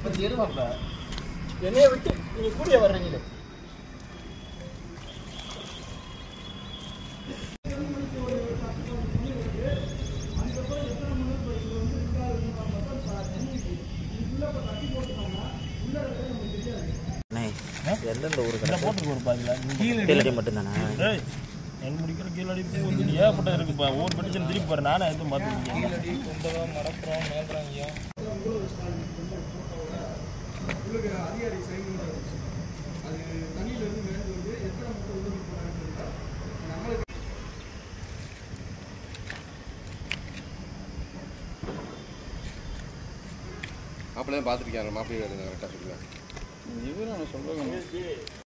கொஞ்சம் இருமாப்ல என்னைய விட்டு நீங்க கூடிய வர்றீங்களே. எந்தெந்த ஊருக்கு போட்டுக்கு ஒரு பாதில கீழடி மட்டும்தானே எங்க முடிக்கிற கீழடி ஏகப்பட்ட இருக்குப்பா. ஒவ்வொரு பெட்டிஷன் திருப்பி பாரு. நானே எதுவும் பார்த்துருக்கேன். கீழடி குந்தகம் மடப்புறம் மேல்றாங்கியம் அதிகாரி சைன் அது தண்ணியிலிருந்து மேலே வந்து எத்தனை மட்டும் உதவி போனாங்க நம்மளுக்கு மாப்பிள்ளையும் பார்த்துருக்காங்க. மாப்பிள்ளை கரெக்டாக சொல்லுவேன். இவரும் சொல்லுவாங்க.